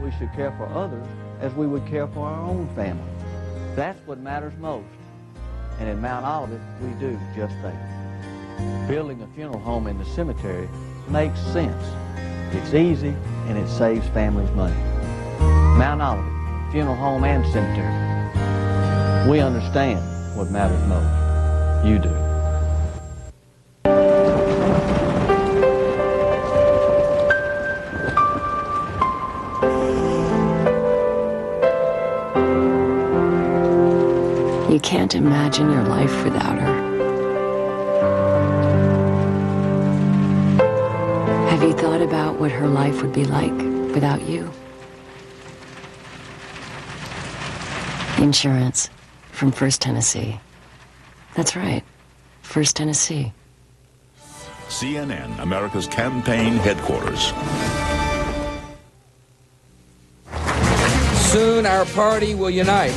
we should care for others as we would care for our own family. That's what matters most. And in Mount Olivet, we do just that. Building a funeral home in the cemetery makes sense. It's easy, and it saves families money. Mount Olivet, funeral home and cemetery. We understand what matters most. You do. You can't imagine your life without her. Have you thought about what her life would be like without you? Insurance from First Tennessee. That's right, First Tennessee. CNN, America's campaign headquarters. Soon our party will unite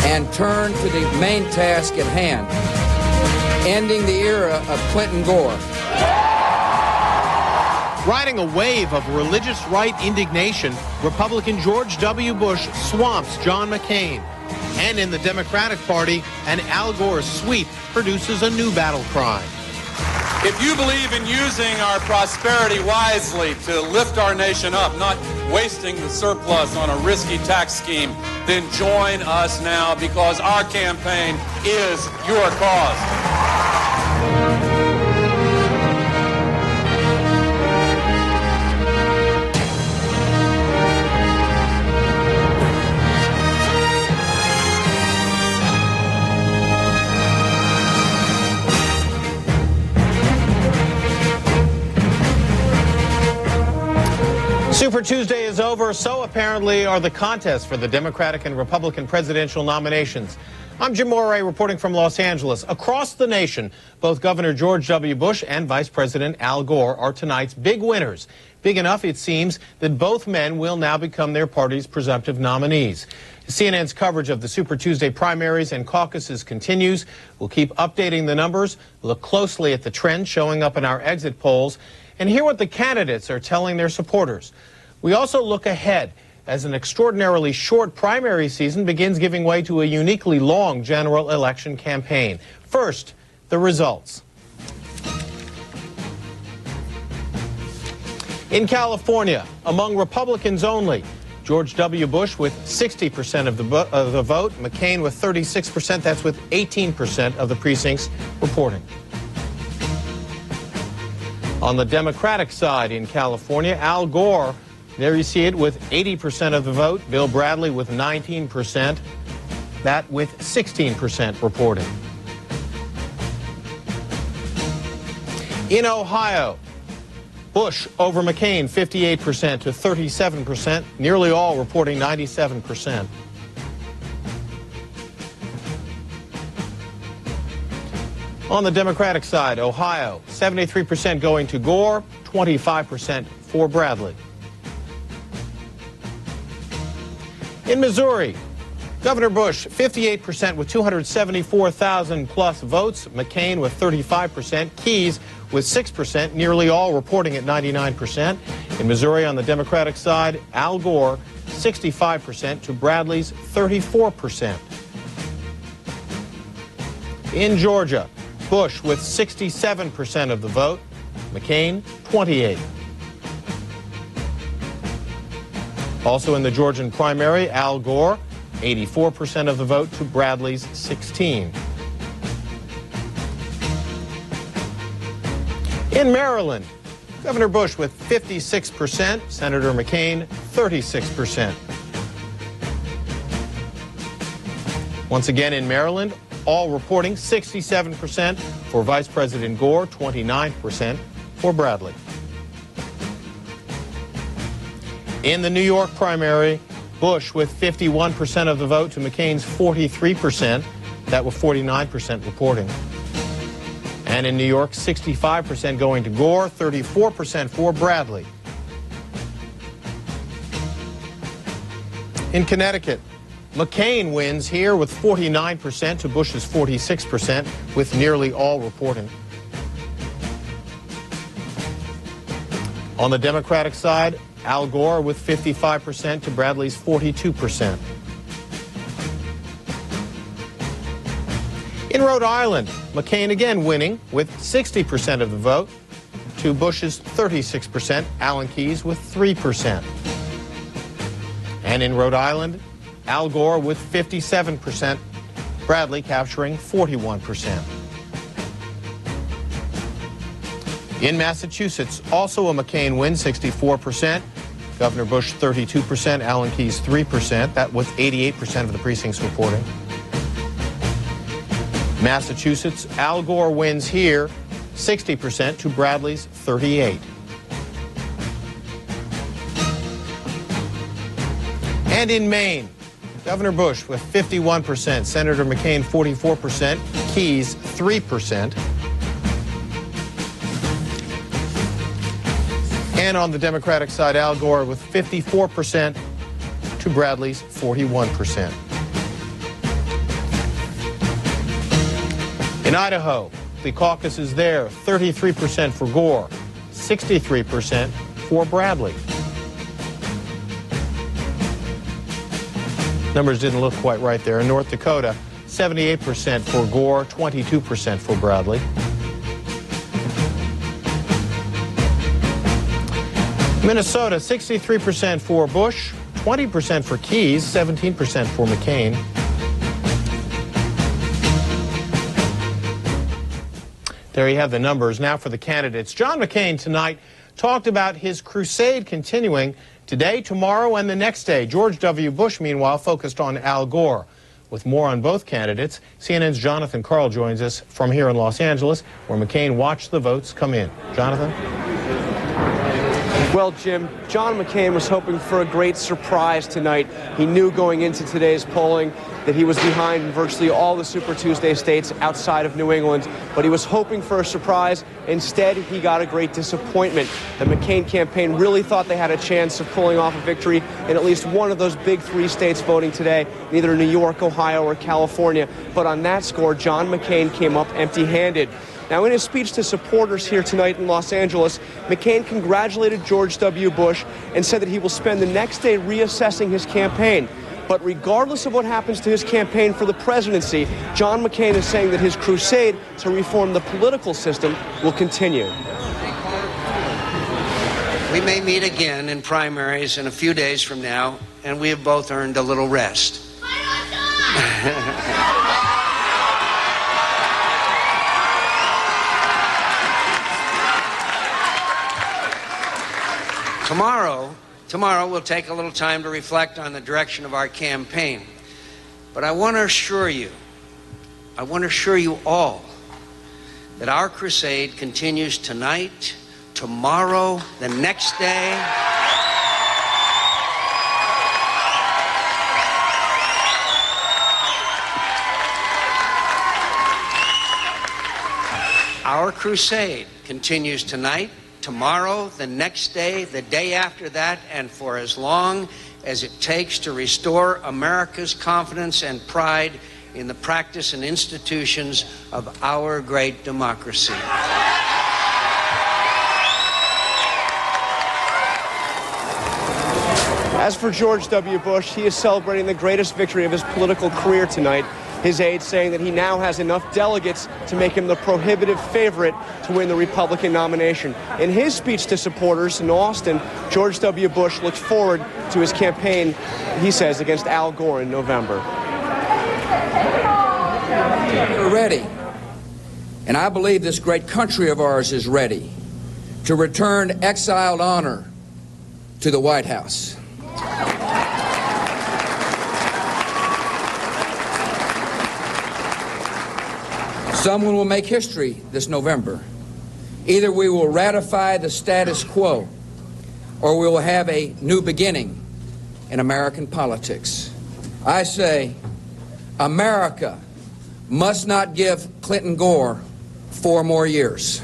and turn to the main task at hand, ending the era of Clinton Gore. Riding a wave of religious right indignation, Republican George W. Bush swamps John McCain. And in the Democratic Party, an Al Gore sweep produces a new battle cry. If you believe in using our prosperity wisely to lift our nation up, not wasting the surplus on a risky tax scheme, then join us now, because our campaign is your cause. Super Tuesday is over, so apparently are the contests for the Democratic and Republican presidential nominations. I'm Jim Moray reporting from Los Angeles. Across the nation, both Governor George W. Bush and Vice President Al Gore are tonight's big winners. Big enough, it seems, that both men will now become their party's presumptive nominees. CNN's coverage of the Super Tuesday primaries and caucuses continues. We'll keep updating the numbers, look closely at the trends showing up in our exit polls, and hear what the candidates are telling their supporters. We also look ahead as an extraordinarily short primary season begins giving way to a uniquely long general election campaign. First, the results. In California, among Republicans only, George W. Bush with 60% of the vote, McCain with 36%, that's with 18% of the precincts reporting. On the Democratic side in California, Al Gore, there you see it, with 80% of the vote. Bill Bradley with 19%. That with 16% reporting. In Ohio, Bush over McCain 58% to 37%. Nearly all reporting 97%. On the Democratic side, Ohio, 73% going to Gore, 25% for Bradley. In Missouri, Governor Bush, 58% with 274,000 plus votes. McCain with 35%. Keyes with 6%, nearly all reporting at 99%. In Missouri, on the Democratic side, Al Gore, 65% to Bradley's 34%. In Georgia, Bush with 67% of the vote. McCain, 28%. Also in the Georgian primary, Al Gore, 84% of the vote to Bradley's 16%. In Maryland, Governor Bush with 56%, Senator McCain, 36%. Once again in Maryland, all reporting 67% for Vice President Gore, 29% for Bradley. In the New York primary, Bush with 51% of the vote to McCain's 43%. That with 49% reporting. And in New York, 65% going to Gore, 34% for Bradley. In Connecticut, McCain wins here with 49% to Bush's 46%, with nearly all reporting. On the Democratic side, Al Gore with 55% to Bradley's 42%. In Rhode Island, McCain again winning with 60% of the vote to Bush's 36%, Alan Keyes with 3%. And in Rhode Island, Al Gore with 57%, Bradley capturing 41%. In Massachusetts, also a McCain win, 64%. Governor Bush 32%, Alan Keyes 3%. That was 88% of the precincts reporting. Massachusetts, Al Gore wins here, 60% to Bradley's 38%. And in Maine, Governor Bush with 51%, Senator McCain 44%, Keyes 3%. And on the Democratic side, Al Gore with 54% to Bradley's 41%. In Idaho, the caucus is there, 33% for Gore, 63% for Bradley. Numbers didn't look quite right there. In North Dakota, 78% for Gore, 22% for Bradley. Minnesota, 63% for Bush, 20% for Keyes, 17% for McCain. There you have the numbers. Now for the candidates. John McCain tonight talked about his crusade continuing today, tomorrow, and the next day. George W. Bush, meanwhile, focused on Al Gore. With more on both candidates, CNN's Jonathan Karl joins us from here in Los Angeles, where McCain watched the votes come in. Jonathan? Well, Jim, John McCain was hoping for a great surprise tonight. He knew going into today's polling that he was behind in virtually all the Super Tuesday states outside of New England, but he was hoping for a surprise. Instead, he got a great disappointment. The McCain campaign really thought they had a chance of pulling off a victory in at least one of those big three states voting today, either New York, Ohio, or California. But on that score, John McCain came up empty-handed. Now, in his speech to supporters here tonight in Los Angeles, McCain congratulated George W. Bush and said that he will spend the next day reassessing his campaign. But regardless of what happens to his campaign for the presidency, John McCain is saying that his crusade to reform the political system will continue. We may meet again in primaries in a few days from now, and we have both earned a little rest. Tomorrow we'll take a little time to reflect on the direction of our campaign. But I want to assure you all that our crusade continues tonight, tomorrow, the next day. Our crusade continues tonight, tomorrow, the next day, the day after that, and for as long as it takes to restore America's confidence and pride in the practice and institutions of our great democracy. As for George W. Bush, he is celebrating the greatest victory of his political career tonight. His aides saying that he now has enough delegates to make him the prohibitive favorite to win the Republican nomination. In his speech to supporters in Austin, George W. Bush looks forward to his campaign, he says, against Al Gore in November. We're ready, and I believe this great country of ours is ready to return exiled honor to the White House. Someone will make history this November. Either we will ratify the status quo, or we will have a new beginning in American politics. I say, America must not give Clinton Gore 4 more years.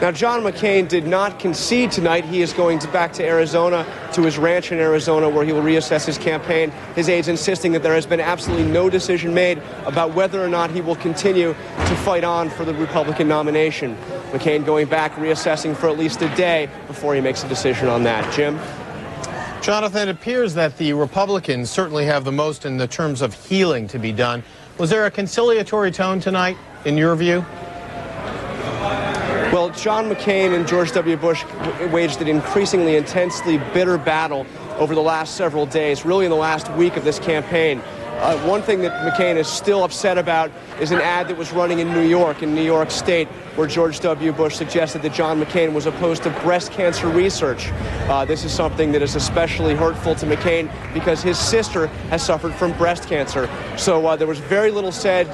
Now, John McCain did not concede tonight. He is going back to Arizona, to his ranch in Arizona, where he will reassess his campaign. His aides insisting that there has been absolutely no decision made about whether or not he will continue to fight on for the Republican nomination. McCain going back, reassessing for at least a day before he makes a decision on that. Jim? Jonathan, it appears that the Republicans certainly have the most in the terms of healing to be done. Was there a conciliatory tone tonight, in your view? Well, John McCain and George W. Bush waged an increasingly intensely bitter battle over the last several days, really in the last week of this campaign. One thing that McCain is still upset about is an ad that was running in New York State, where George W. Bush suggested that John McCain was opposed to breast cancer research. This is something that is especially hurtful to McCain because his sister has suffered from breast cancer. So there was very little said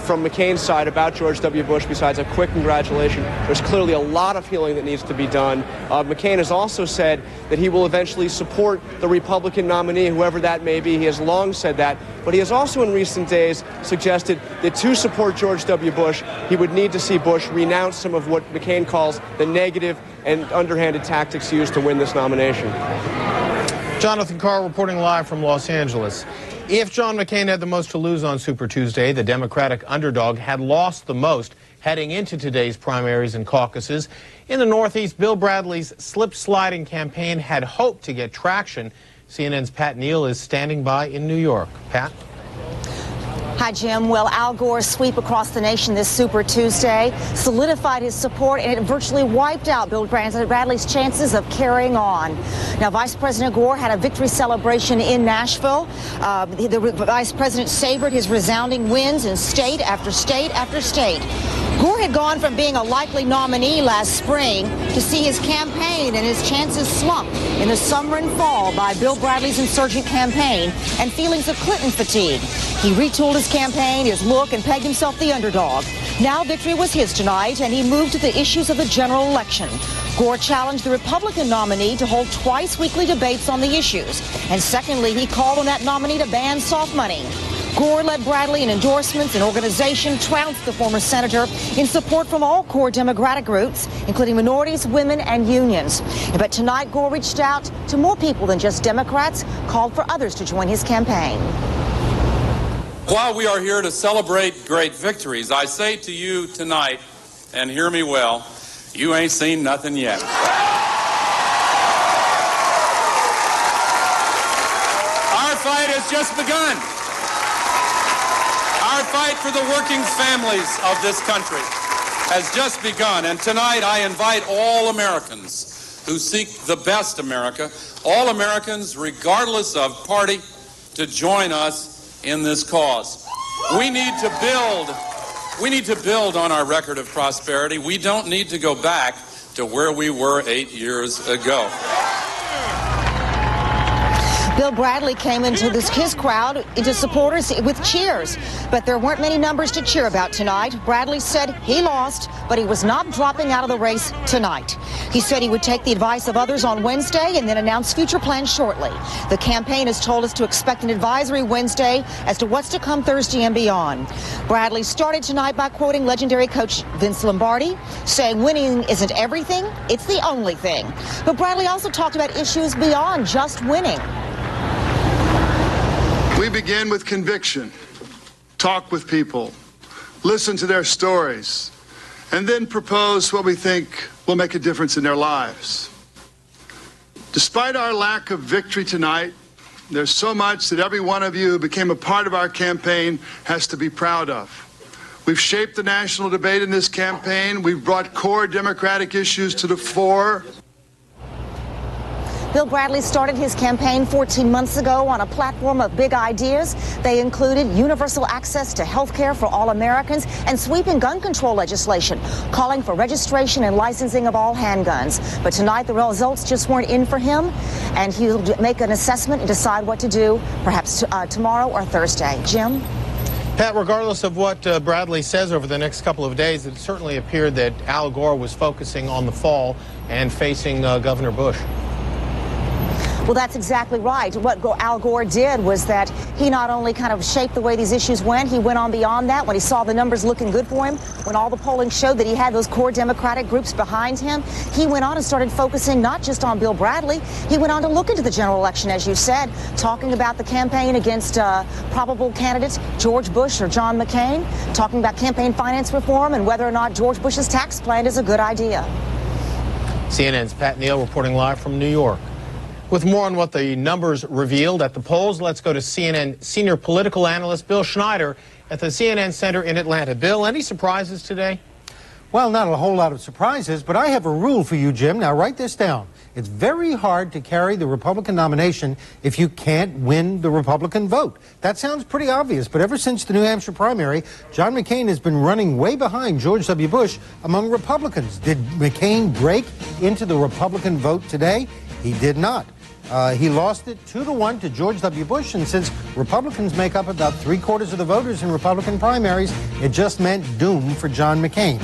from McCain's side about George W. Bush besides a quick congratulation. There's clearly a lot of healing that needs to be done. McCain has also said that he will eventually support the Republican nominee, whoever that may be. He has long said that. But he has also in recent days suggested that to support George W. Bush, he would need to see Bush renounce some of what McCain calls the negative and underhanded tactics used to win this nomination. Jonathan Carr reporting live from Los Angeles. If John McCain had the most to lose on Super Tuesday, the Democratic underdog had lost the most heading into today's primaries and caucuses. In the Northeast, Bill Bradley's slip-sliding campaign had hoped to get traction. CNN's Pat Neal is standing by in New York. Pat? Hi, Jim. Well, Al Gore's sweep across the nation this Super Tuesday solidified his support, and it virtually wiped out Bill Bradley's chances of carrying on. Now, Vice President Gore had a victory celebration in Nashville. The Vice President savored his resounding wins in state after state after state. Gore had gone from being a likely nominee last spring to see his campaign and his chances slump in the summer and fall by Bill Bradley's insurgent campaign and feelings of Clinton fatigue. He retooled his campaign, his look, and pegged himself the underdog. Now victory was his tonight, and he moved to the issues of the general election. Gore challenged the Republican nominee to hold twice weekly debates on the issues. And secondly, he called on that nominee to ban soft money. Gore led Bradley in endorsements and organization, trounced the former senator in support from all core Democratic groups, including minorities, women, and unions. But tonight, Gore reached out to more people than just Democrats, called for others to join his campaign. While we are here to celebrate great victories, I say to you tonight, and hear me well, you ain't seen nothing yet. Our fight has just begun. Our fight for the working families of this country has just begun. And tonight I invite all Americans who seek the best America, all Americans regardless of party, to join us in this cause. We need to build on our record of prosperity. We don't need to go back to where we were 8 years ago. Bill Bradley came into his crowd, into supporters with cheers, but there weren't many numbers to cheer about tonight. Bradley said he lost, but he was not dropping out of the race tonight. He said he would take the advice of others on Wednesday and then announce future plans shortly. The campaign has told us to expect an advisory Wednesday as to what's to come Thursday and beyond. Bradley started tonight by quoting legendary coach Vince Lombardi, saying winning isn't everything, it's the only thing. But Bradley also talked about issues beyond just winning. We begin with conviction, talk with people, listen to their stories, and then propose what we think will make a difference in their lives. Despite our lack of victory tonight, there's so much that every one of you who became a part of our campaign has to be proud of. We've shaped the national debate in this campaign. We've brought core Democratic issues to the fore. Bill Bradley started his campaign 14 months ago on a platform of big ideas. They included universal access to health care for all Americans and sweeping gun control legislation, calling for registration and licensing of all handguns. But tonight, the results just weren't in for him, and he'll make an assessment and decide what to do, perhaps tomorrow or Thursday. Jim? Pat, regardless of what Bradley says over the next couple of days, it certainly appeared that Al Gore was focusing on the fall and facing Governor Bush. Well, that's exactly right. What Al Gore did was that he not only kind of shaped the way these issues went, he went on beyond that when he saw the numbers looking good for him, when all the polling showed that he had those core Democratic groups behind him. He went on and started focusing not just on Bill Bradley. He went on to look into the general election, as you said, talking about the campaign against probable candidates George Bush or John McCain, talking about campaign finance reform and whether or not George Bush's tax plan is a good idea. CNN's Pat Neal reporting live from New York. With more on what the numbers revealed at the polls, let's go to CNN senior political analyst Bill Schneider at the CNN Center in Atlanta. Bill, any surprises today? Well, not a whole lot of surprises, but I have a rule for you, Jim. Now, write this down. It's very hard to carry the Republican nomination if you can't win the Republican vote. That sounds pretty obvious, but ever since the New Hampshire primary, John McCain has been running way behind George W. Bush among Republicans. Did McCain break into the Republican vote today? He did not. He lost it 2-1 to George W. Bush, and since Republicans make up about 3/4 of the voters in Republican primaries, it just meant doom for John McCain.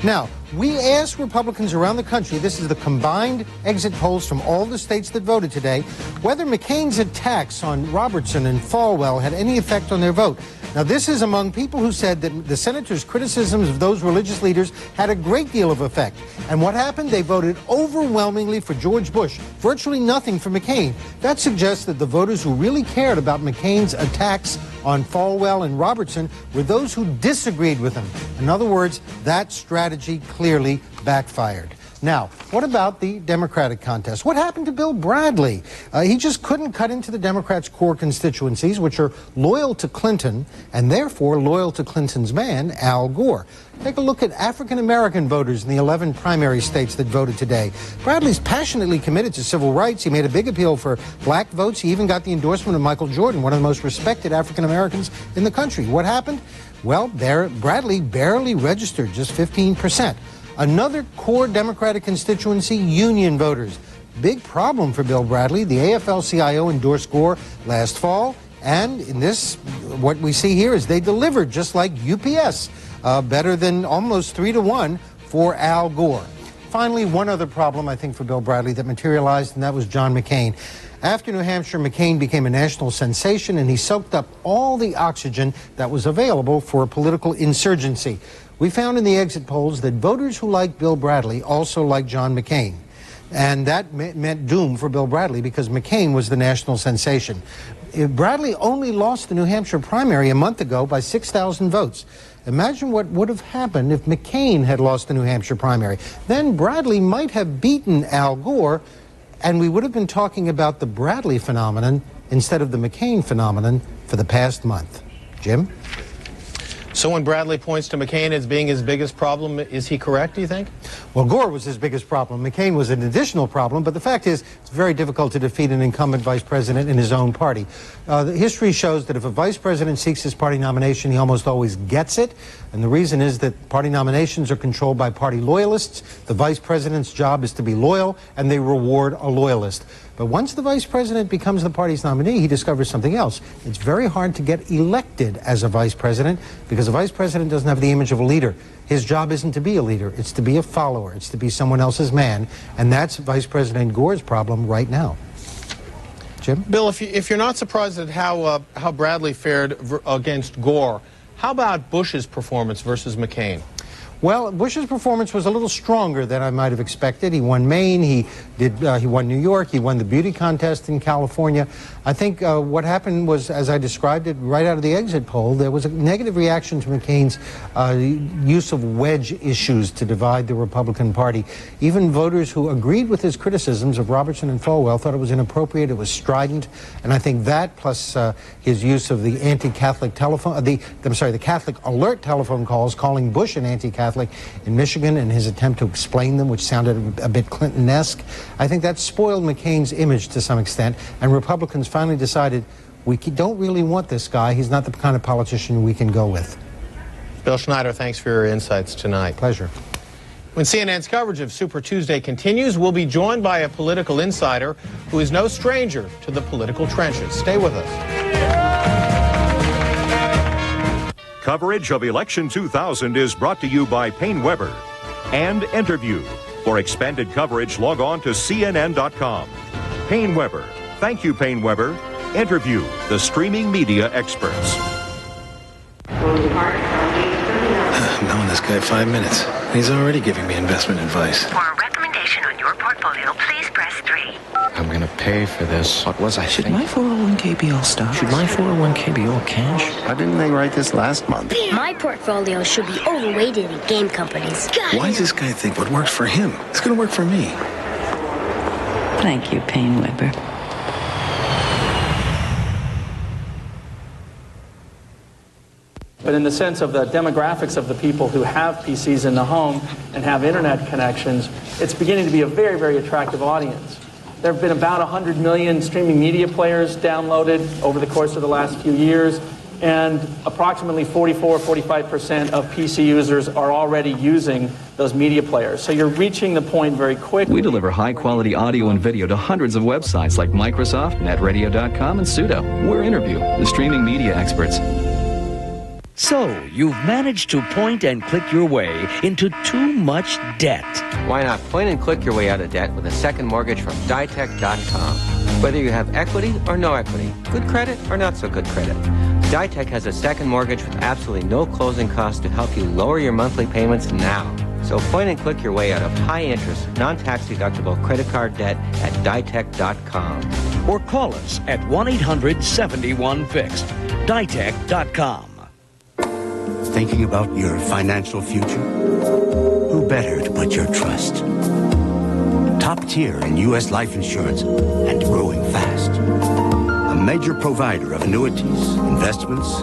Now, we asked Republicans around the country, this is the combined exit polls from all the states that voted today, whether McCain's attacks on Robertson and Falwell had any effect on their vote. Now, this is among people who said that the senators' criticisms of those religious leaders had a great deal of effect. And what happened? They voted overwhelmingly for George Bush, virtually nothing for McCain. That suggests that the voters who really cared about McCain's attacks on Falwell and Robertson were those who disagreed with him. In other words, that strategy clearly backfired. Now, what about the Democratic contest? What happened to Bill Bradley? He just couldn't cut into the Democrats' core constituencies, which are loyal to Clinton and therefore loyal to Clinton's man, Al Gore. Take a look at African-American voters in the 11 primary states that voted today. Bradley's passionately committed to civil rights. He made a big appeal for black votes. He even got the endorsement of Michael Jordan, one of the most respected African-Americans in the country. What happened? Well, Bradley barely registered, just 15%. Another core Democratic constituency, union voters. Big problem for Bill Bradley. The AFL-CIO endorsed Gore last fall, and in this, what we see here is they delivered, just like UPS, better than almost 3-1 for Al Gore. Finally, one other problem, I think, for Bill Bradley that materialized, and that was John McCain. After New Hampshire, McCain became a national sensation, and he soaked up all the oxygen that was available for a political insurgency. We found in the exit polls that voters who like Bill Bradley also like John McCain. And that meant doom for Bill Bradley because McCain was the national sensation. Bradley only lost the New Hampshire primary a month ago by 6,000 votes. Imagine what would have happened if McCain had lost the New Hampshire primary. Then Bradley might have beaten Al Gore, and we would have been talking about the Bradley phenomenon instead of the McCain phenomenon for the past month. Jim? So when Bradley points to McCain as being his biggest problem, is he correct, do you think? Well, Gore was his biggest problem. McCain was an additional problem, but the fact is it's very difficult to defeat an incumbent vice president in his own party. The history shows that if a vice president seeks his party nomination, he almost always gets it, and the reason is that party nominations are controlled by party loyalists. The vice president's job is to be loyal, and they reward a loyalist. But once the vice president becomes the party's nominee, he discovers something else. It's very hard to get elected as a vice president because a vice president doesn't have the image of a leader. His job isn't to be a leader. It's to be a follower. It's to be someone else's man. And that's Vice President Gore's problem right now. Jim? Bill, if you're not surprised at how Bradley fared against Gore, how about Bush's performance versus McCain? Well, Bush's performance was a little stronger than I might have expected. He won Maine, he won New York, he won the beauty contest in California. I think what happened was, as I described it right out of the exit poll, there was a negative reaction to McCain's use of wedge issues to divide the Republican Party. Even voters who agreed with his criticisms of Robertson and Falwell thought it was inappropriate, it was strident, and I think that plus his use of the anti-Catholic telephone, the Catholic alert telephone calls calling Bush an anti-Catholic in Michigan and his attempt to explain them, which sounded a bit Clinton-esque. I think that spoiled McCain's image to some extent, and Republicans finally decided we don't really want this guy. He's not the kind of politician we can go with. Bill Schneider, thanks for your insights tonight. Pleasure. When CNN's coverage of Super Tuesday continues, we'll be joined by a political insider who is no stranger to the political trenches. Stay with us. Coverage of Election 2000 is brought to you by PaineWebber and Interview. For expanded coverage, log on to CNN.com. PaineWebber, Thank You, PaineWebber. Interview the streaming media experts. I've known this guy 5 minutes. He's already giving me investment advice. For a recommendation on your portfolio, please press 3. I'm gonna pay for this. What was I Should thinking? my 401k be all stock? Should my 401k be all cash? Why didn't they write this last month? My portfolio should be overweighted in game companies. Why does this guy think what works for him? It's gonna work for me. Thank you, PaineWebber. But in the sense of the demographics of the people who have PCs in the home and have internet connections, it's beginning to be a very, very attractive audience. There have been about 100 million streaming media players downloaded over the course of the last few years, and approximately 44-45% of PC users are already using those media players. So you're reaching the point very quickly. We deliver high-quality audio and video to hundreds of websites like Microsoft, Netradio.com, and Sudo. We're Interview, the streaming media experts. So, you've managed to point and click your way into too much debt. Why not point and click your way out of debt with a second mortgage from Ditech.com? Whether you have equity or no equity, good credit or not so good credit, Ditech has a second mortgage with absolutely no closing costs to help you lower your monthly payments now. So point and click your way out of high-interest, non-tax deductible credit card debt at Ditech.com. Or call us at 1-800-71-FIXED. Ditech.com. Thinking about your financial future? Who better to put your trust? Top tier in U.S. life insurance and growing fast. A major provider of annuities, investments,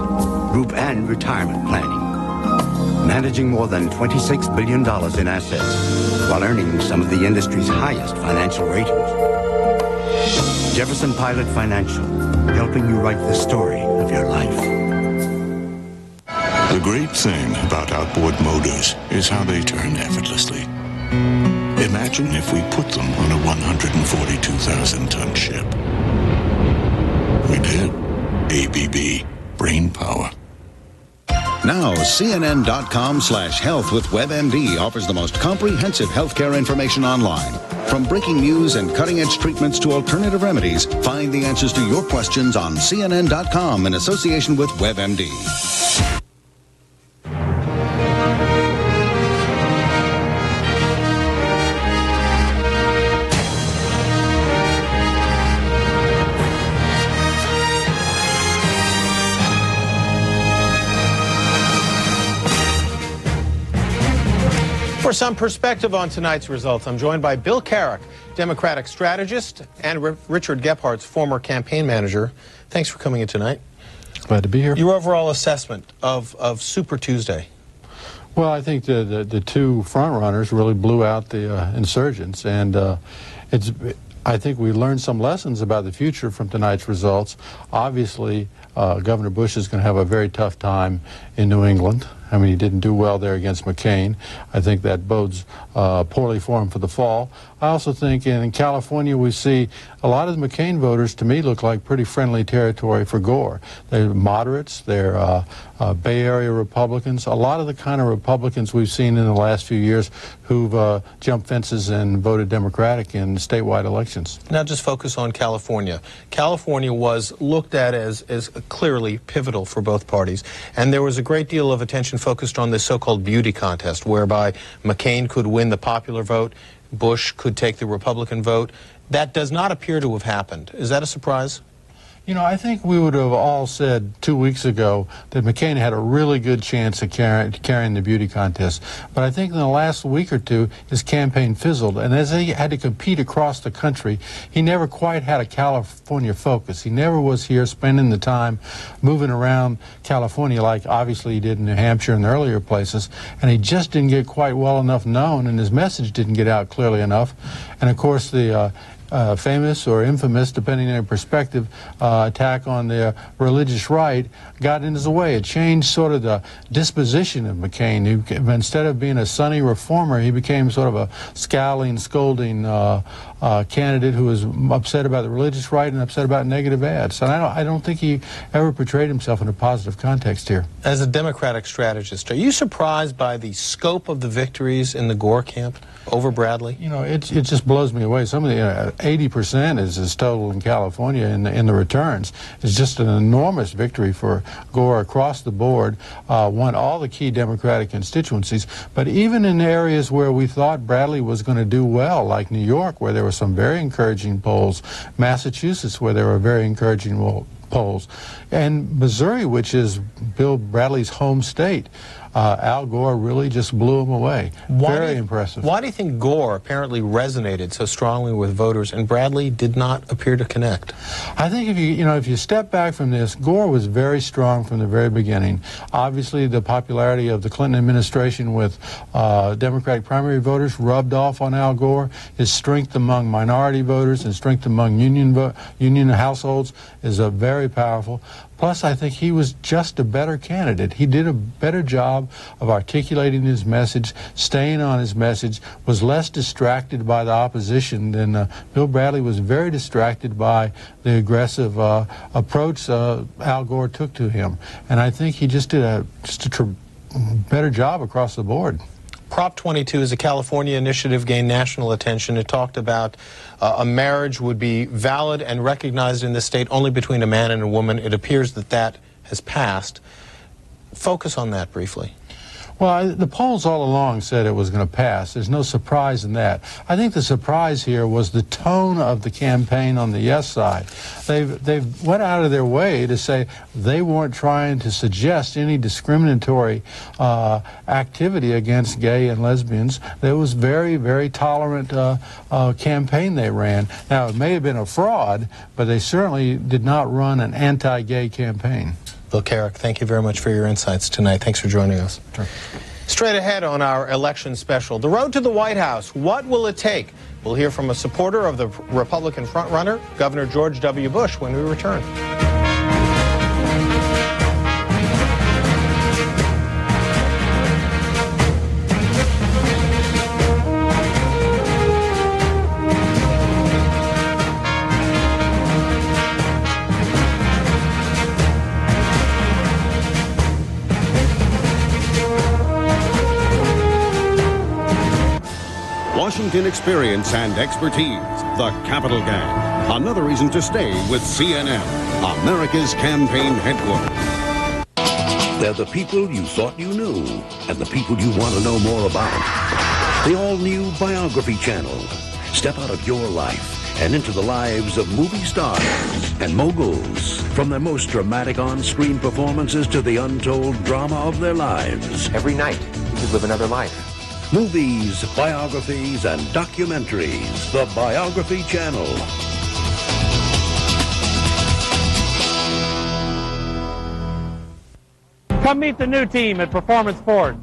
group and retirement planning. Managing more than $26 billion in assets while earning some of the industry's highest financial ratings. Jefferson Pilot Financial, helping you write the story of your life. The great thing about outboard motors is how they turn effortlessly. Imagine if we put them on a 142,000-ton ship. We did. ABB. Brain power. Now, CNN.com/health with WebMD offers the most comprehensive healthcare information online. From breaking news and cutting-edge treatments to alternative remedies, find the answers to your questions on CNN.com in association with WebMD. For some perspective on tonight's results, I'm joined by Bill Carrick, Democratic strategist, and Richard Gephardt's former campaign manager. Thanks for coming in tonight. Glad to be here. Your overall assessment of Super Tuesday? Well, I think the two front runners really blew out the insurgents, and I think we learned some lessons about the future from tonight's results. Obviously, Governor Bush is going to have a very tough time in New England. I mean, he didn't do well there against McCain. I think that bodes poorly for him for the fall. I also think in California we see a lot of the McCain voters, to me, look like pretty friendly territory for Gore. They're moderates, they're Bay Area Republicans, a lot of the kind of Republicans we've seen in the last few years who've jumped fences and voted Democratic in statewide elections. Now just focus on California. California was looked at as clearly pivotal for both parties, and there was a great deal of attention focused on this so-called beauty contest, whereby McCain could win the popular vote, Bush could take the Republican vote. That does not appear to have happened. Is that a surprise? You know, I think we would have all said 2 weeks ago that McCain had a really good chance of carrying the beauty contest. But I think in the last week or two, his campaign fizzled. And as he had to compete across the country, he never quite had a California focus. He never was here spending the time moving around California like obviously he did in New Hampshire and earlier places. And he just didn't get quite well enough known, and his message didn't get out clearly enough. And of course, the famous or infamous, depending on your perspective, attack on the religious right got in his way. It changed sort of the disposition of McCain. Instead of being a sunny reformer, he became sort of a scowling, scolding candidate who was upset about the religious right and upset about negative ads. And I don't think he ever portrayed himself in a positive context here. As a Democratic strategist, are you surprised by the scope of the victories in the Gore camp over Bradley? You know, it just blows me away. Some of the 80% is his total in California in the returns. It's just an enormous victory for Gore across the board, won all the key Democratic constituencies. But even in areas where we thought Bradley was going to do well, like New York, where there were some very encouraging polls, Massachusetts, where there were very encouraging polls, and Missouri, which is Bill Bradley's home state, Al Gore really just blew him away. Very impressive. Why do you think Gore apparently resonated so strongly with voters and Bradley did not appear to connect? I think if you step back from this, Gore was very strong from the very beginning. Obviously, the popularity of the Clinton administration with Democratic primary voters rubbed off on Al Gore. His strength among minority voters and strength among union households is very powerful. Plus, I think he was just a better candidate. He did a better job of articulating his message, staying on his message, was less distracted by the opposition than Bill Bradley was very distracted by the aggressive approach Al Gore took to him. And I think he just did a better job across the board. Prop 22 is a California initiative, gained national attention. It talked about a marriage would be valid and recognized in the state only between a man and a woman. It appears that that has passed. Focus on that briefly. Well, the polls all along said it was going to pass. There's no surprise in that. I think the surprise here was the tone of the campaign on the yes side. They've went out of their way to say they weren't trying to suggest any discriminatory activity against gay and lesbians. There was very, very tolerant campaign they ran. Now, it may have been a fraud, but they certainly did not run an anti-gay campaign. Bill Carrick, thank you very much for your insights tonight. Thanks for joining us. Sure. Straight ahead on our election special, the road to the White House, what will it take? We'll hear from a supporter of the Republican frontrunner, Governor George W. Bush, when we return. Washington experience and expertise. The Capital Gang. Another reason to stay with CNN, America's campaign headquarters. They're the people you thought you knew and the people you want to know more about. The all-new Biography Channel. Step out of your life and into the lives of movie stars and moguls. From their most dramatic on-screen performances to the untold drama of their lives. Every night, you could live another life. Movies, biographies, and documentaries. The Biography Channel. Come meet the new team at Performance Ford.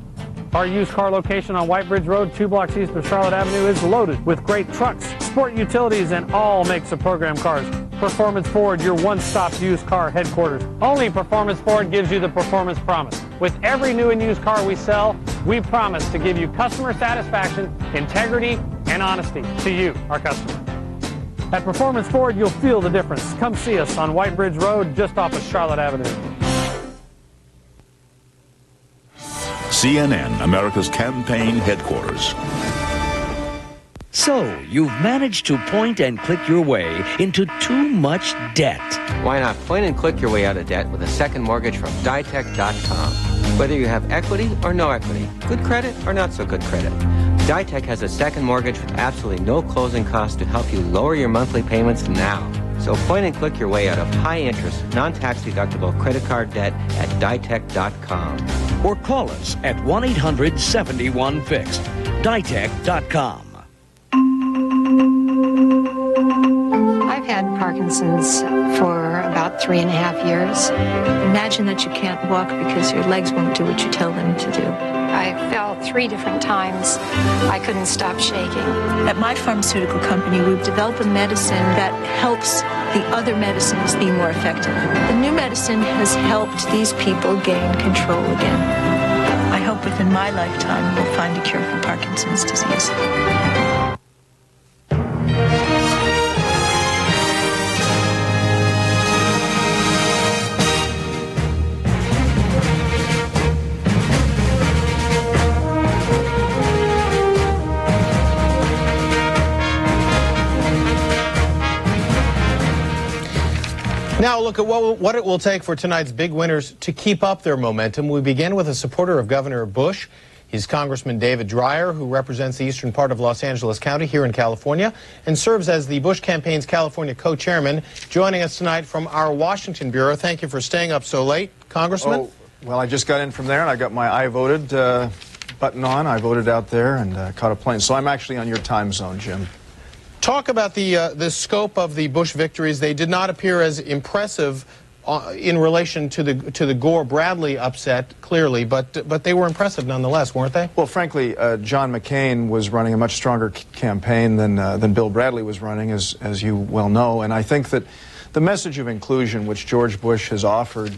Our used car location on White Bridge Road, 2 blocks east of Charlotte Avenue, is loaded with great trucks, sport utilities, and all makes of program cars. Performance Ford, your one-stop used car headquarters. Only Performance Ford gives you the performance promise. With every new and used car we sell, we promise to give you customer satisfaction, integrity, and honesty to you, our customer. At Performance Ford, you'll feel the difference. Come see us on White Bridge Road, just off of Charlotte Avenue. CNN, America's campaign headquarters. So, you've managed to point and click your way into too much debt. Why not point and click your way out of debt with a second mortgage from Ditech.com? Whether you have equity or no equity, good credit or not so good credit, Ditech has a second mortgage with absolutely no closing costs to help you lower your monthly payments now. So point and click your way out of high-interest, non-tax deductible credit card debt at Ditech.com. Or call us at 1-800-71-FIXED. Ditech.com. I've had Parkinson's for about 3.5 years. Imagine that you can't walk because your legs won't do what you tell them to do. I fell 3 different times. I couldn't stop shaking. At my pharmaceutical company, we've developed a medicine that helps the other medicines be more effective. The new medicine has helped these people gain control again. I hope within my lifetime we'll find a cure for Parkinson's disease. Now look at what it will take for tonight's big winners to keep up their momentum. We begin with a supporter of Governor Bush. He's Congressman David Dreyer, who represents the eastern part of Los Angeles County here in California and serves as the Bush campaign's California co-chairman. Joining us tonight from our Washington bureau. Thank you for staying up so late, Congressman. Oh, well, I just got in from there, and I got my I voted button on. I voted out there and caught a plane. So I'm actually on your time zone, Jim. Talk about the scope of the Bush victories. They did not appear as impressive in relation to the Gore-Bradley upset, clearly, but they were impressive nonetheless, weren't they? Well, frankly, John McCain was running a much stronger campaign than Bill Bradley was running, as you well know, and I think that the message of inclusion which George Bush has offered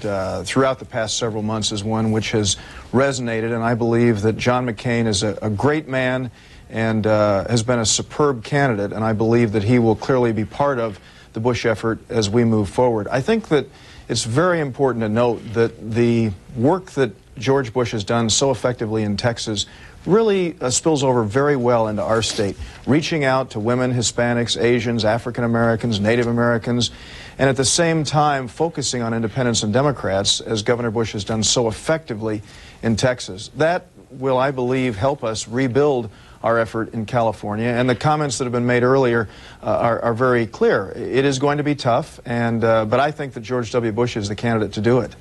throughout the past several months is one which has resonated, and I believe that John McCain is a great man and has been a superb candidate, and I believe that he will clearly be part of the Bush effort as we move forward. I think that it's very important to note that the work that George Bush has done so effectively in Texas really spills over very well into our state, reaching out to women, Hispanics, Asians, African Americans, Native Americans, and at the same time focusing on independents and Democrats, as Governor Bush has done so effectively in Texas. That will, I believe, help us rebuild our effort in California, and the comments that have been made earlier are very clear. It is going to be tough, but I think that George W. Bush is the candidate to do it.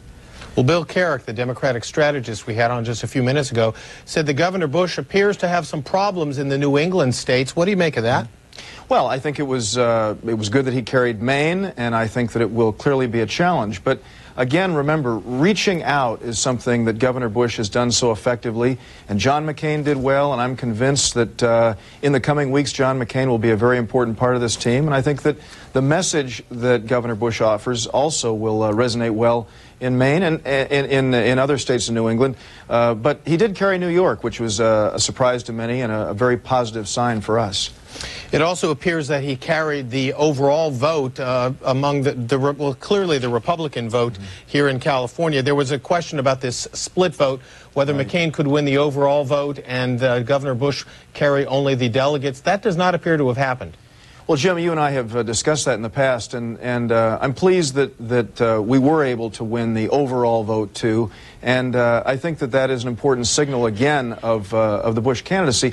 Well, Bill Carrick, the Democratic strategist we had on just a few minutes ago, said that Governor Bush appears to have some problems in the New England states. What do you make of that? Well, I think it was good that he carried Maine, and I think that it will clearly be a challenge. But again, remember, reaching out is something that Governor Bush has done so effectively, and John McCain did well, and I'm convinced that in the coming weeks, John McCain will be a very important part of this team, and I think that the message that Governor Bush offers also will resonate well in Maine and in other states in New England. But he did carry New York, which was a surprise to many and a very positive sign for us. It also appears that he carried the overall vote among well, clearly the Republican vote here in California. There was a question about this split vote, whether McCain could win the overall vote and Governor Bush carry only the delegates. That does not appear to have happened. Well, Jim, you and I have discussed that in the past, and I'm pleased that we were able to win the overall vote, too. And I think that is an important signal, again, of the Bush candidacy.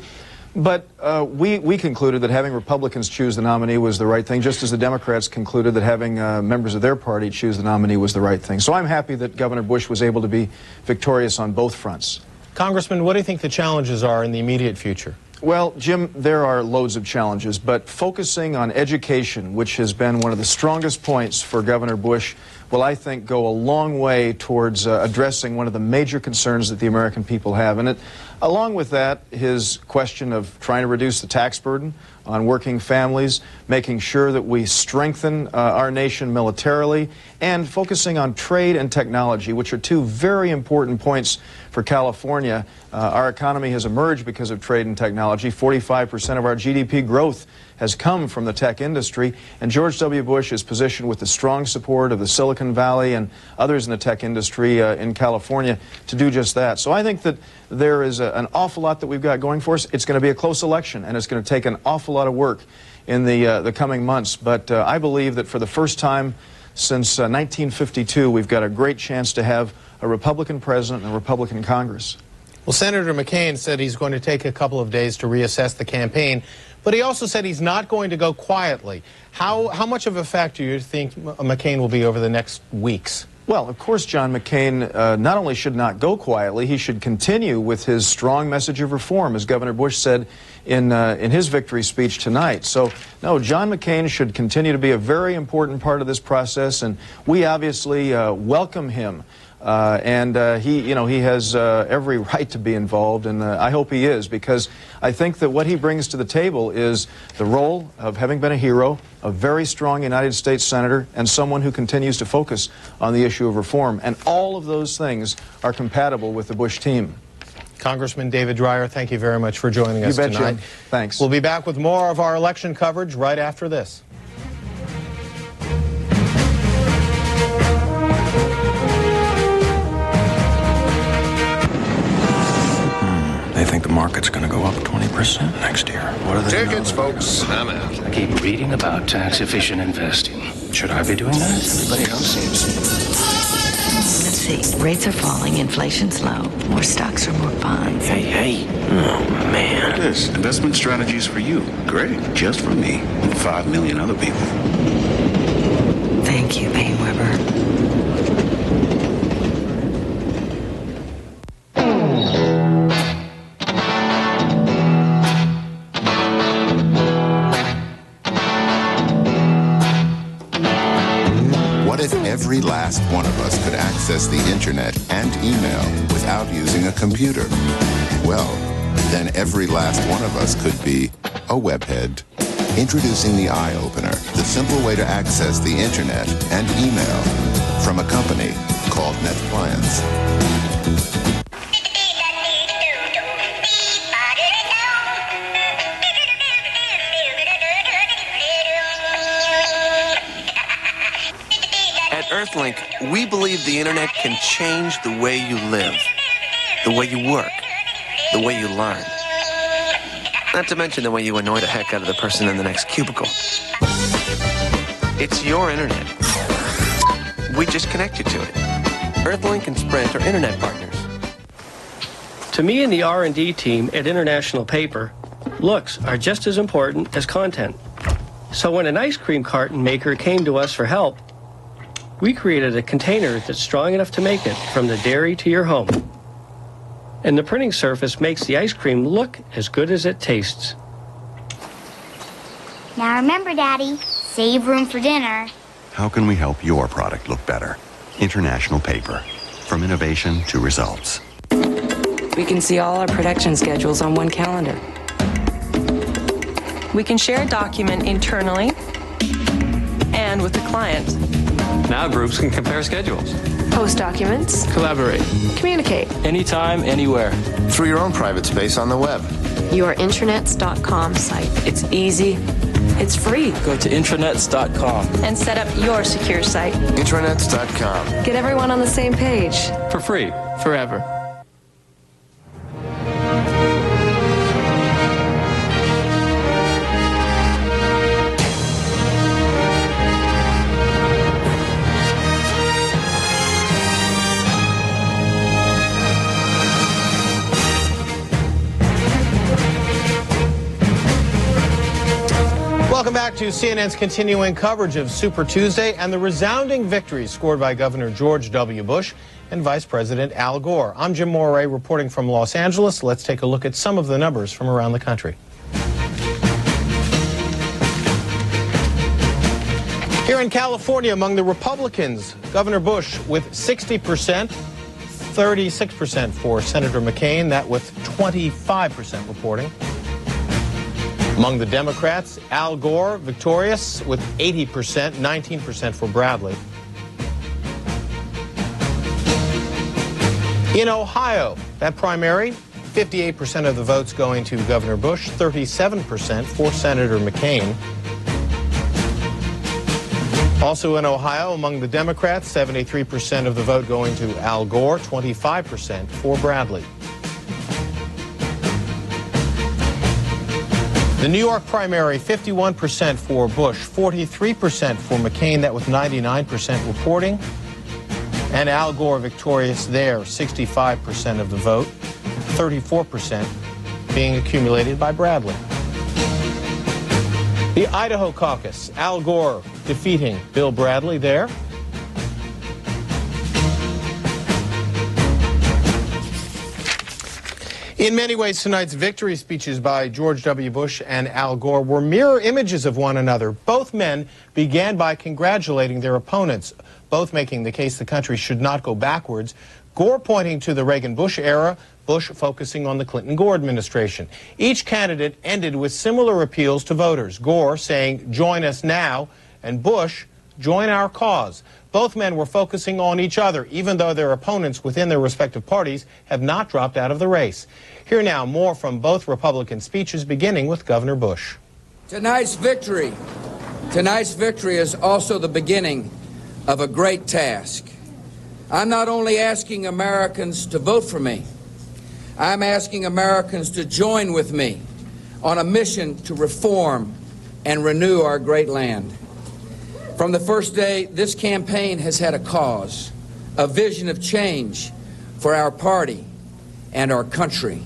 But we concluded that having Republicans choose the nominee was the right thing, just as the Democrats concluded that having members of their party choose the nominee was the right thing. So I'm happy that Governor Bush was able to be victorious on both fronts. Congressman, what do you think the challenges are in the immediate future? Well, Jim, there are loads of challenges, but focusing on education, which has been one of the strongest points for Governor Bush, will, I think, go a long way towards addressing one of the major concerns that the American people have. And along with that, his question of trying to reduce the tax burden on working families, making sure that we strengthen our nation militarily, and focusing on trade and technology, which are two very important points for California. Our economy has emerged because of trade and technology. 45% of our GDP growth has come from the tech industry, and George W. Bush is positioned with the strong support of the Silicon Valley and others in the tech industry in California to do just that. So I think that there is an awful lot that we've got going for us. It's going to be a close election, and it's going to take an awful lot of work in the coming months. But I believe that for the first time since 1952, we've got a great chance to have a Republican president and a Republican Congress. Well, Senator McCain said he's going to take a couple of days to reassess the campaign, but he also said he's not going to go quietly. How much of a factor do you think McCain will be over the next weeks? Well, of course, John McCain not only should not go quietly, he should continue with his strong message of reform, as Governor Bush said in his victory speech tonight. So, no, John McCain should continue to be a very important part of this process, and we obviously welcome him. He has every right to be involved, and I hope he is, because I think that what he brings to the table is the role of having been a hero, a very strong United States Senator, and someone who continues to focus on the issue of reform. And all of those things are compatible with the Bush team. Congressman David Dreyer, thank you very much for joining us tonight. Jim. Thanks. We'll be back with more of our election coverage right after this. They think the market's going to go up 20% next year. What are they Tickets, folks. I'm out. I keep reading about tax-efficient investing. Should I be doing that? Everybody else seems. Let's see. Rates are falling, inflation's low. More stocks or more bonds. Hey. Oh, man. This investment strategies for you. Great. Just for me. And 5 million other people. Thank you, PaineWebber. Every last one of us could access the internet and email without using a computer. Well, then every last one of us could be a webhead. Introducing the Eye Opener, the simple way to access the internet and email from a company called NetAppliance. Earthlink, we believe the internet can change the way you live, the way you work, the way you learn. Not to mention the way you annoy the heck out of the person in the next cubicle. It's your internet. We just connect you to it. Earthlink and Sprint are internet partners. To me and the R&D team at International Paper, looks are just as important as content. So when an ice cream carton maker came to us for help, we created a container that's strong enough to make it from the dairy to your home. And the printing surface makes the ice cream look as good as it tastes. Now remember, Daddy, save room for dinner. How can we help your product look better? International Paper. From innovation to results. We can see all our production schedules on one calendar. We can share a document internally and with the client. Now groups can compare schedules. Post documents. Collaborate. Communicate. Anytime, anywhere. Through your own private space on the web. Your intranets.com site. It's easy. It's free. Go to intranets.com. And set up your secure site. Intranets.com. Get everyone on the same page. For free. Forever. Welcome back to CNN's continuing coverage of Super Tuesday and the resounding victories scored by Governor George W. Bush and Vice President Al Gore. I'm Jim Moray reporting from Los Angeles. Let's take a look at some of the numbers from around the country. Here in California, among the Republicans, Governor Bush with 60%, 36% for Senator McCain, that with 25% reporting. Among the Democrats, Al Gore victorious with 80%, 19% for Bradley. In Ohio, that primary, 58% of the votes going to Governor Bush, 37% for Senator McCain. Also in Ohio, among the Democrats, 73% of the vote going to Al Gore, 25% for Bradley. The New York primary, 51% for Bush, 43% for McCain, that with 99% reporting. And Al Gore victorious there, 65% of the vote, 34% being accumulated by Bradley. The Idaho caucus, Al Gore defeating Bill Bradley there. In many ways, tonight's victory speeches by George W. Bush and Al Gore were mirror images of one another. Both men began by congratulating their opponents, both making the case the country should not go backwards. Gore pointing to the Reagan-Bush era, Bush focusing on the Clinton-Gore administration. Each candidate ended with similar appeals to voters. Gore saying, "Join us now," and Bush, "Join our cause." Both men were focusing on each other, even though their opponents within their respective parties have not dropped out of the race. Here now, more from both Republican speeches, beginning with Governor Bush. Tonight's victory is also the beginning of a great task. I'm not only asking Americans to vote for me, I'm asking Americans to join with me on a mission to reform and renew our great land. From the first day, this campaign has had a cause, a vision of change for our party and our country.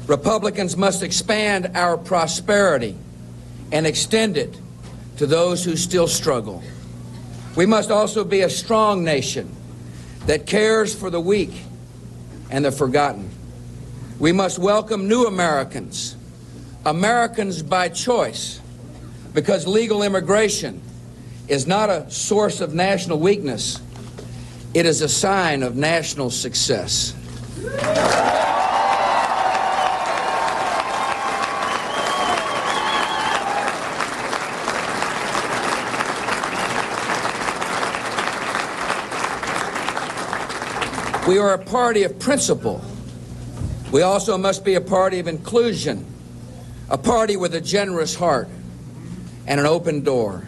Republicans must expand our prosperity and extend it to those who still struggle. We must also be a strong nation that cares for the weak and the forgotten. We must welcome new Americans, Americans by choice, because legal immigration is not a source of national weakness. It is a sign of national success. We are a party of principle. We also must be a party of inclusion, a party with a generous heart and an open door.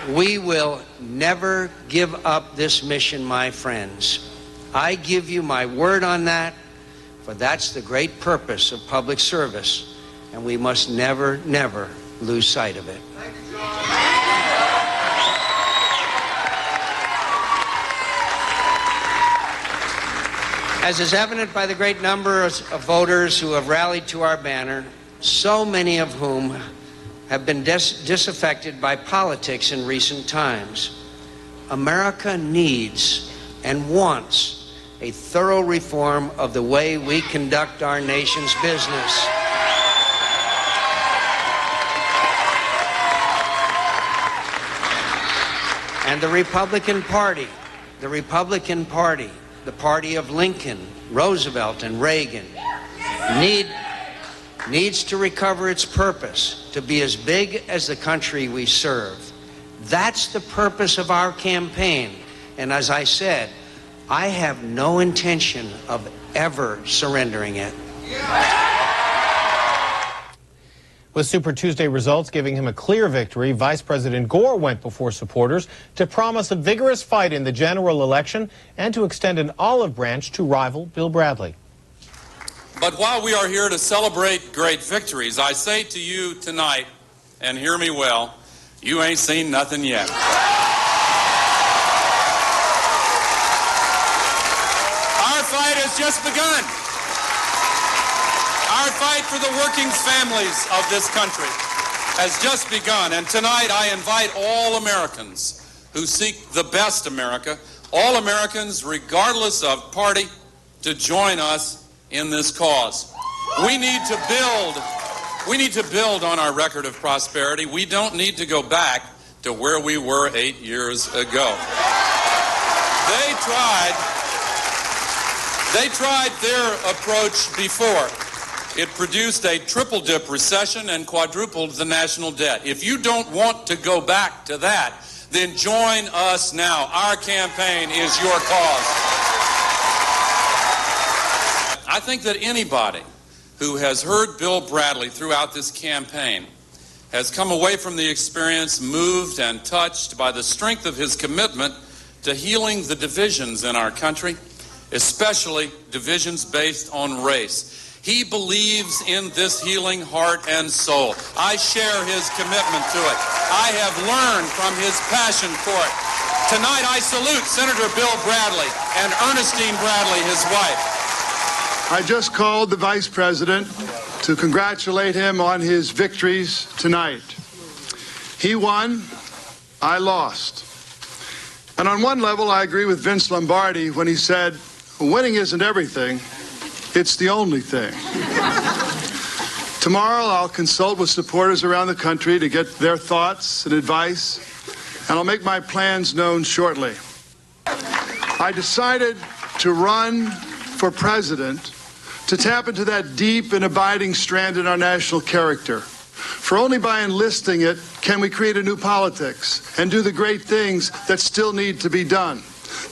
We will never give up this mission, my friends. I give you my word on that, for that's the great purpose of public service, and we must never, never lose sight of it. As is evident by the great number of voters who have rallied to our banner, so many of whom have been disaffected by politics in recent times, America needs and wants a thorough reform of the way we conduct our nation's business. And the Republican Party, the party of Lincoln, Roosevelt, and Reagan, needs to recover its purpose to be as big as the country we serve. That's the purpose of our campaign. And as I said, I have no intention of ever surrendering it. With Super Tuesday results giving him a clear victory, Vice President Gore went before supporters to promise a vigorous fight in the general election and to extend an olive branch to rival Bill Bradley. But while we are here to celebrate great victories, I say to you tonight, and hear me well, you ain't seen nothing yet. Our fight has just begun. Our fight for the working families of this country has just begun. And tonight I invite all Americans who seek the best America, all Americans regardless of party, to join us in this cause. We need to build on our record of prosperity. We don't need to go back to where we were 8 years ago. They tried their approach before. It produced a triple-dip recession and quadrupled the national debt. If you don't want to go back to that, then join us now. Our campaign is your cause. I think that anybody who has heard Bill Bradley throughout this campaign has come away from the experience moved and touched by the strength of his commitment to healing the divisions in our country, especially divisions based on race. He believes in this healing heart and soul. I share his commitment to it. I have learned from his passion for it. Tonight I salute Senator Bill Bradley and Ernestine Bradley, his wife. I just called the Vice President to congratulate him on his victories tonight. He won, I lost. And on one level, I agree with Vince Lombardi when he said, winning isn't everything. It's the only thing. Tomorrow, I'll consult with supporters around the country to get their thoughts and advice, and I'll make my plans known shortly. I decided to run for president to tap into that deep and abiding strand in our national character. For only by enlisting it can we create a new politics and do the great things that still need to be done.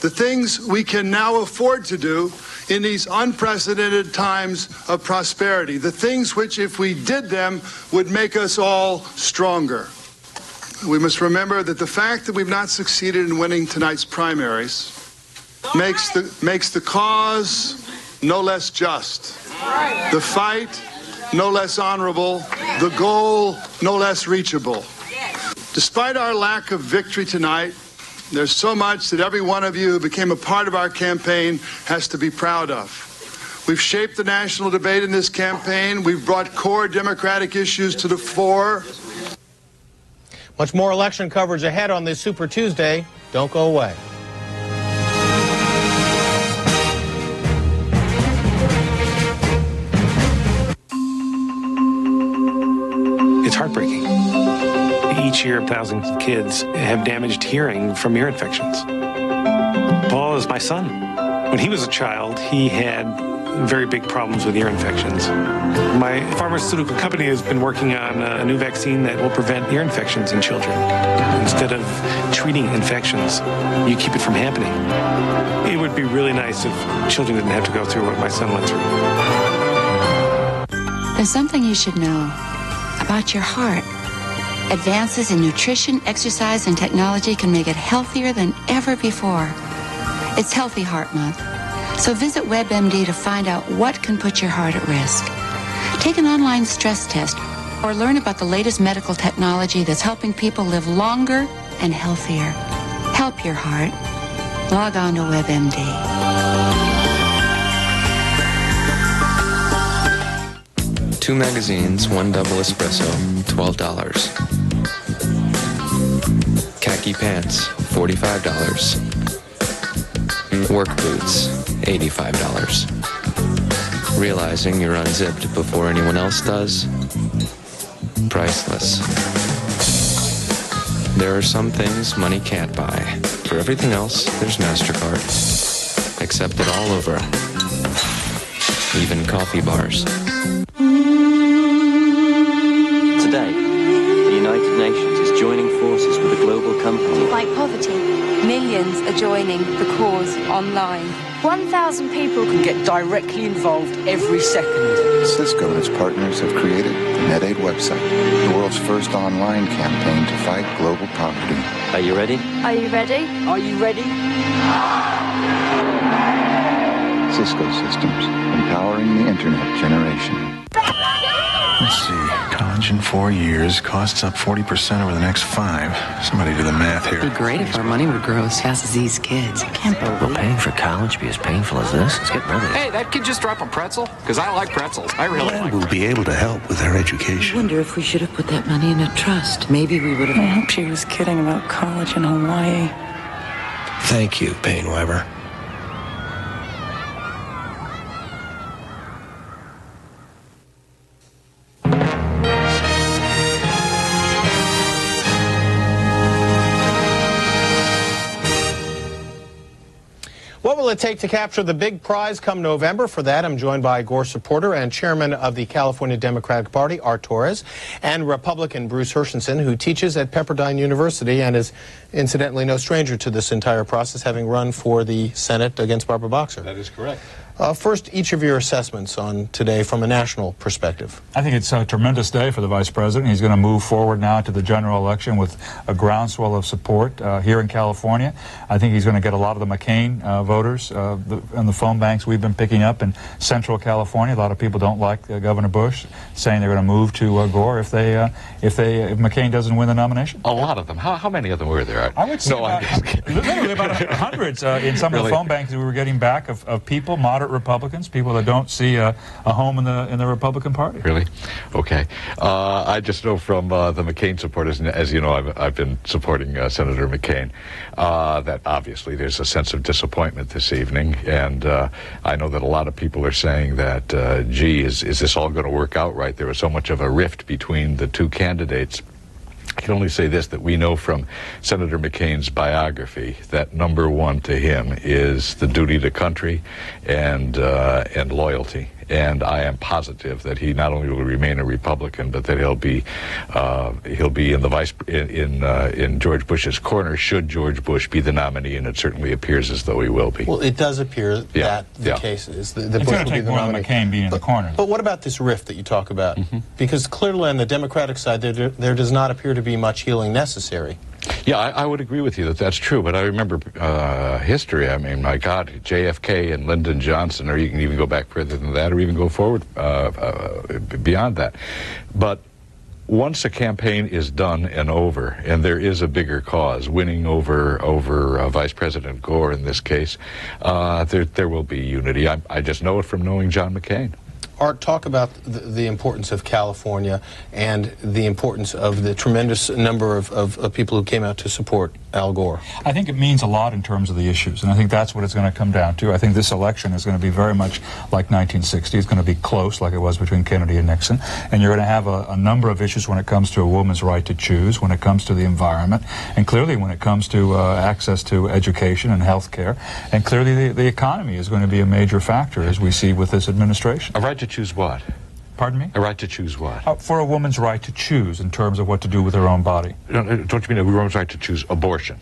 The things we can now afford to do in these unprecedented times of prosperity. The things which, if we did them, would make us all stronger. We must remember that the fact that we've not succeeded in winning tonight's primaries makes the cause no less just, the fight no less honorable, the goal no less reachable. Despite our lack of victory tonight, there's so much that every one of you who became a part of our campaign has to be proud of. We've shaped the national debate in this campaign. We've brought core Democratic issues to the fore. Much more election coverage ahead on this Super Tuesday. Don't go away. It's heartbreaking. Each year, thousands of kids have damaged hearing from ear infections. Paul is my son. When he was a child, he had very big problems with ear infections. My pharmaceutical company has been working on a new vaccine that will prevent ear infections in children. Instead of treating infections, you keep it from happening. It would be really nice if children didn't have to go through what my son went through. There's something you should know about your heart. Advances in nutrition, exercise, and technology can make it healthier than ever before. It's Healthy Heart Month. So visit WebMD to find out what can put your heart at risk. Take an online stress test or learn about the latest medical technology that's helping people live longer and healthier. Help your heart. Log on to WebMD. Two magazines, one double espresso, $12. Khaki pants, $45. Work boots, $85. Realizing you're unzipped before anyone else does? Priceless. There are some things money can't buy. For everything else, there's MasterCard. Accepted all over. Even coffee bars. Today, the United Nations is joining forces with a global company. Like poverty, millions are joining the cause online. 1,000 people can get directly involved every second. Cisco and its partners have created the NetAid website, the world's first online campaign to fight global poverty. Are you ready? Are you ready? Are you ready? Cisco Systems, empowering the internet generation. Let's see. College in 4 years costs up 40% over the next 5. Somebody do the math here. It'd be great if our money would grow as fast as these kids. I can't believe Will paying for college be as painful as this? It's getting really... Hey, that kid just dropped a pretzel? Because I like pretzels. I really like We'll be able to help with their education. I wonder if we should have put that money in a trust. Maybe we would have... I hope she was kidding about college in Hawaii. Thank you, Painewebber. What will it take to capture the big prize come November? For that, I'm joined by Gore supporter and chairman of the California Democratic Party, Art Torres, and Republican Bruce Hershenson, who teaches at Pepperdine University and is incidentally no stranger to this entire process, having run for the Senate against Barbara Boxer. That is correct. First, each of your assessments on today from a national perspective. I think it's a tremendous day for the vice president. He's going to move forward now to the general election with a groundswell of support here in California. I think he's going to get a lot of the McCain voters and the phone banks we've been picking up in Central California. A lot of people don't like Governor Bush, saying they're going to move to Gore if McCain doesn't win the nomination. A lot of them. How many of them were there? I would say literally about hundreds in some of the phone banks that we were getting back of people, moderate Republicans, people that don't see a home in the Republican Party. Really? Okay. I just know from the McCain supporters, and as you know, I've been supporting Senator McCain, that obviously there's a sense of disappointment this evening, and I know that a lot of people are saying that, gee, is this all going to work out right? There was so much of a rift between the two candidates. I can only say this, that we know from Senator McCain's biography that number one to him is the duty to country and loyalty. And I am positive that he not only will remain a Republican, but that he'll be in George Bush's corner should George Bush be the nominee, and it certainly appears as though he will be. Well, it does appear that the case is that Bush will be the nominee. McCain being in the corner. But what about this rift that you talk about? Because clearly on the Democratic side, there does not appear to be much healing necessary. Yeah, I would agree with you that that's true, but I remember history. I mean, my God, JFK and Lyndon Johnson, or you can even go back further than that, or even go forward beyond that. But once a campaign is done and over, and there is a bigger cause, winning over Vice President Gore in this case, there will be unity. I just know it from knowing John McCain. Art, talk about the importance of California and the importance of the tremendous number of people who came out to support Al Gore. I think it means a lot in terms of the issues, and I think that's what it's going to come down to. I think this election is going to be very much like 1960. It's going to be close, like it was between Kennedy and Nixon, and you're going to have a number of issues when it comes to a woman's right to choose, when it comes to the environment, and clearly when it comes to access to education and health care, and clearly the economy is going to be a major factor, as we see with this administration. A right to choose what? Pardon me? A right to choose what? For a woman's right to choose in terms of what to do with her own body. Don't you mean a woman's right to choose abortion?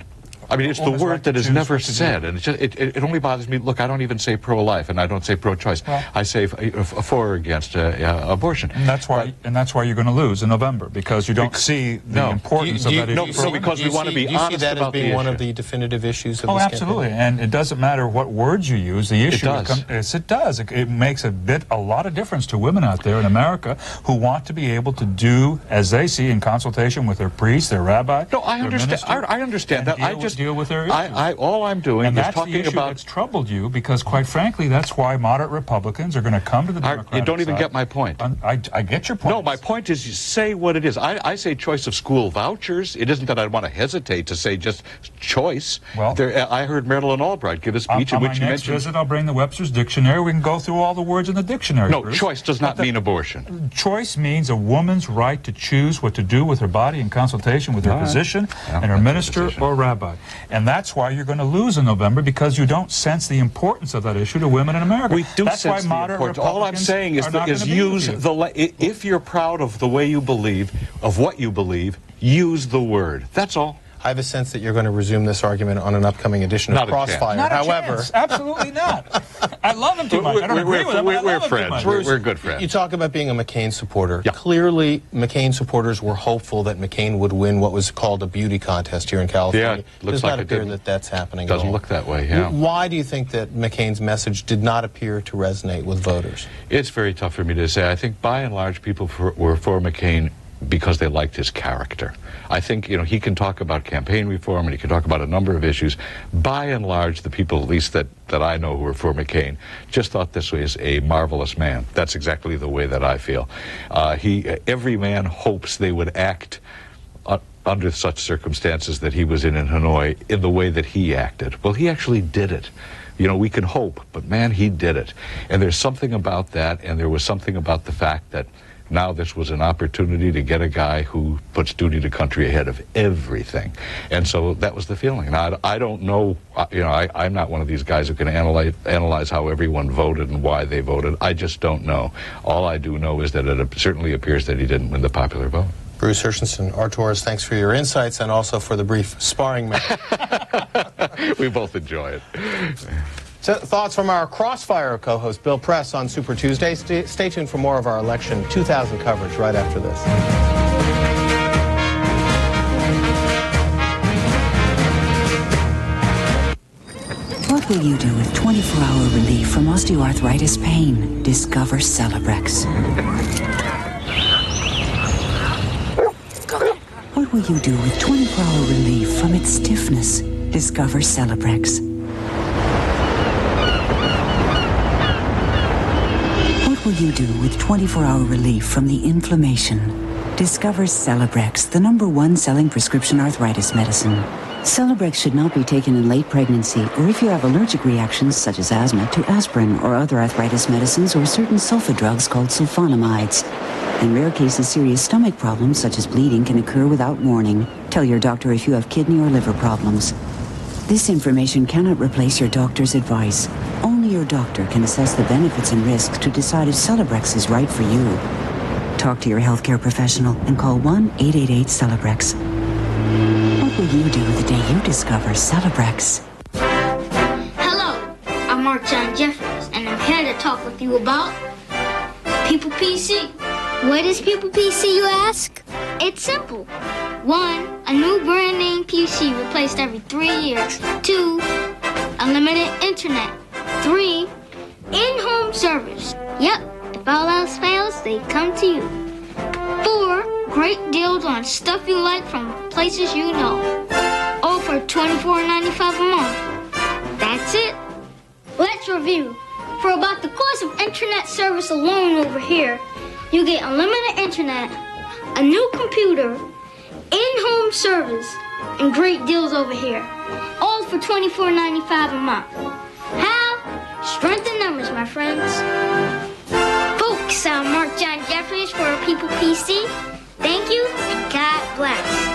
I mean, it's the word that is never said, and it only bothers me. Look, I don't even say pro-life, and I don't say pro-choice. Well, I say for or against abortion. And that's why you're going to lose in November, because you don't see the importance of that issue. No, because we want to be honest about the issue. Do you see that as being one of the definitive issues of this absolutely. campaign? And it doesn't matter what words you use. The issue it does. It makes a lot of difference to women out there in America who want to be able to do as they see in consultation with their priest, their rabbi. No, I understand. I understand that. I just deal with their issues. All I'm doing is talking the issue about. That's troubled you, because quite frankly, that's why moderate Republicans are going to come to the Democratic You don't even side. get my point. I get your point. No, my point is you say what it is. I say choice of school vouchers. It isn't that I want to hesitate to say just choice. Well, I heard Marilyn Albright give a speech in which she mentioned. On my next visit, I'll bring the Webster's Dictionary. We can go through all the words in the dictionary. No, Bruce. choice does not mean abortion. Choice means a woman's right to choose what to do with her body in consultation with her physician and her minister or rabbi. And that's why you're going to lose in November, because you don't sense the importance of that issue to women in America. We do that's sense why the importance. All I'm saying is use if you're proud of the way you believe, of what you believe, use the word. That's all. I have a sense that you're going to resume this argument on an upcoming edition of Crossfire. However, absolutely not. I love him too much. I don't agree with him, but I love him friends. too much. We're good friends. You talk about being a McCain supporter. Yeah. Clearly, McCain supporters were hopeful that McCain would win what was called a beauty contest here in California. Yeah, does not appear that that's happening. Doesn't look that way. Yeah. Why do you think that McCain's message did not appear to resonate with voters? It's very tough for me to say. I think by and large people were for McCain because they liked his character. I think, he can talk about campaign reform and he can talk about a number of issues. By and large, the people, at least that I know who were for McCain, just thought this was a marvelous man. That's exactly the way that I feel. Every man hopes they would act under such circumstances that he was in Hanoi in the way that he acted. Well, he actually did it. We can hope, but man, he did it. And there's something about that, and there was something about the fact that now this was an opportunity to get a guy who puts duty to country ahead of everything. And so that was the feeling. Now, I don't know, I'm not one of these guys who can analyze how everyone voted and why they voted. I just don't know. All I do know is that it certainly appears that he didn't win the popular vote. Bruce Hershenson, Art Torres, thanks for your insights and also for the brief sparring match. We both enjoy it. So, thoughts from our Crossfire co-host Bill Press on Super Tuesday. Stay tuned for more of our election 2000 coverage right after this. What will you do with 24-hour relief from osteoarthritis pain? Discover Celebrex. What will you do with 24-hour relief from its stiffness? Discover Celebrex. What will you do with 24-hour relief from the inflammation? Discover Celebrex, the #1 selling prescription arthritis medicine. Celebrex should not be taken in late pregnancy or if you have allergic reactions such as asthma to aspirin or other arthritis medicines or certain sulfa drugs called sulfonamides. In rare cases, serious stomach problems such as bleeding can occur without warning. Tell your doctor if you have kidney or liver problems. This information cannot replace your doctor's advice. Only your doctor can assess the benefits and risks to decide if Celebrex is right for you. Talk to your healthcare professional and call 1-888-CELEBREX. What will you do the day you discover Celebrex? Hello, I'm Mark John Jeffries, and I'm here to talk with you about People PC. What is People PC, you ask? It's simple. 1, a new brand name PC replaced every 3 years. 2, unlimited internet. 3, in-home service. Yep, if all else fails, they come to you. 4, great deals on stuff you like from places you know. All for $24.95 a month. That's it. Let's review. For about the cost of internet service alone over here, you get unlimited internet, a new computer, in-home service, and great deals over here. All for $24.95 a month. How? Strength in numbers, my friends. Folks, I'm Mark John Jeffries for People PC. Thank you, and God bless.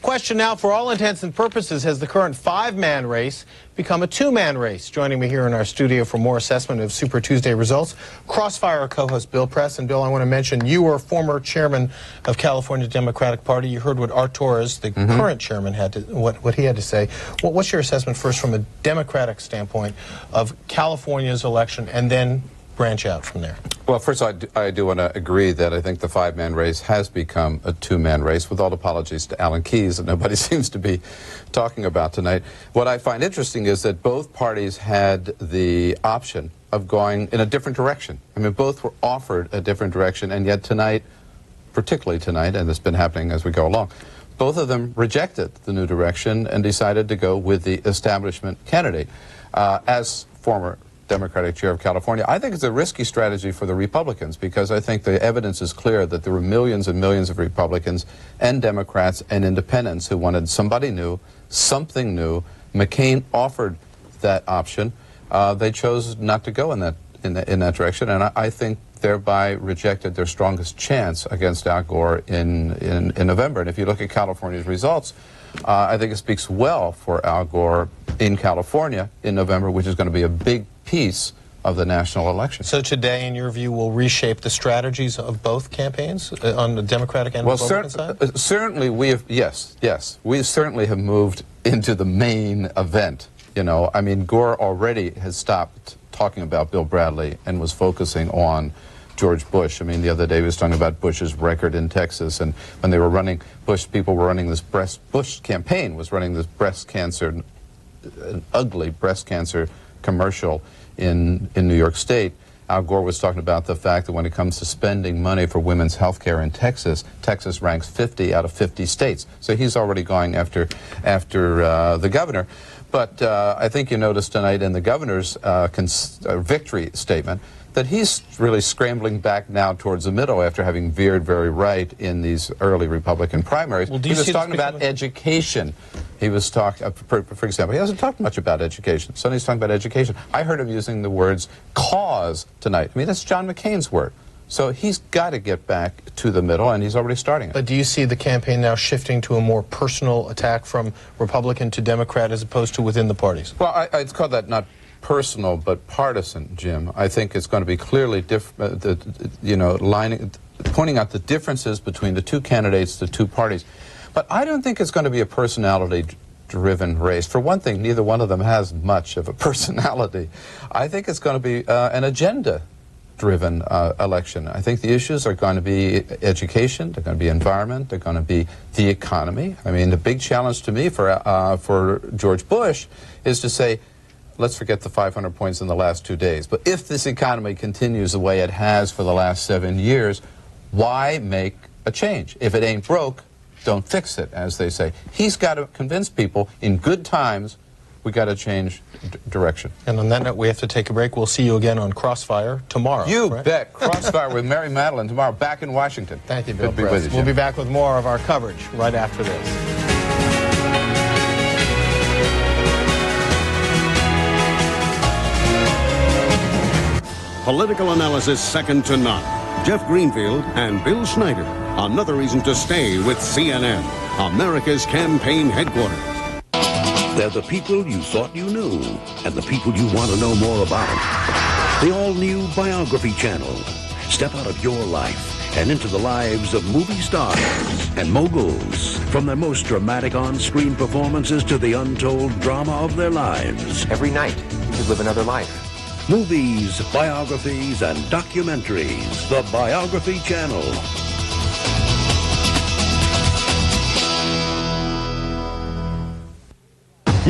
Question now, for all intents and purposes, has the current 5-man race become a 2-man race? Joining me here in our studio for more assessment of Super Tuesday results, Crossfire co-host Bill Press. And Bill, I want to mention you were former chairman of California Democratic Party. You heard what Art Torres, the current chairman, had to what he had to say. What's your assessment first from a Democratic standpoint of California's election, and then branch out from there? Well, first, I do want to agree that I think the 5-man race has become a 2-man race, with all apologies to Alan Keyes that nobody seems to be talking about tonight. What I find interesting is that both parties had the option of going in a different direction. I mean, both were offered a different direction, and yet tonight, particularly tonight, and it's been happening as we go along, both of them rejected the new direction and decided to go with the establishment candidate. As former Democratic chair of California, I think it's a risky strategy for the Republicans, because I think the evidence is clear that there were millions and millions of Republicans and Democrats and independents who wanted somebody new, something new. McCain offered that option. They chose not to go in that direction, and I think thereby rejected their strongest chance against Al Gore in November. And if you look at California's results, I think it speaks well for Al Gore in California in November, which is going to be a big piece of the national election. So today, in your view, will reshape the strategies of both campaigns on the Democratic and Republican side? Certainly we have, yes, we certainly have moved into the main event. You know, I mean, Gore already has stopped talking about Bill Bradley and was focusing on George Bush. I mean, the other day he was talking about Bush's record in Texas, and when they were running, people were running this Bush campaign was running this breast cancer, an ugly breast cancer commercial in New York State. Al Gore was talking about the fact that when it comes to spending money for women's health care in Texas, Texas ranks 50 out of 50 states. So he's already going after the governor. But I think you noticed tonight in the governor's victory statement that he's really scrambling back now towards the middle after having veered very right in these early Republican primaries. Well, he was talking about education. He was talking, for example, he hasn't talked much about education. Suddenly he's talking about education. I heard him using the words cause tonight. I mean, that's John McCain's word. So he's got to get back to the middle, and he's already starting it. But do you see the campaign now shifting to a more personal attack from Republican to Democrat as opposed to within the parties? Well, I'd call that not personal but partisan, Jim. I think it's going to be clearly pointing out the differences between the two candidates, the two parties. But I don't think it's going to be a personality-driven race. For one thing, neither one of them has much of a personality. I think it's going to be an agenda-driven election. I think the issues are going to be education, they're going to be environment, they're going to be the economy. I mean, the big challenge to me for George Bush is to say, let's forget the 500 points in the last 2 days. But if this economy continues the way it has for the last 7 years, why make a change? If it ain't broke, don't fix it, as they say. He's got to convince people in good times we got to change direction. And on that note, we have to take a break. We'll see you again on Crossfire tomorrow. You bet. Crossfire with Mary Madeline tomorrow, back in Washington. Thank you, Bill Press. We'll be back with more of our coverage right after this. Political analysis second to none. Jeff Greenfield and Bill Schneider. Another reason to stay with CNN, America's campaign headquarters. They're the people you thought you knew and the people you want to know more about. The all-new Biography Channel. Step out of your life and into the lives of movie stars and moguls. From their most dramatic on-screen performances to the untold drama of their lives. Every night, you could live another life. Movies, biographies, and documentaries. The Biography Channel.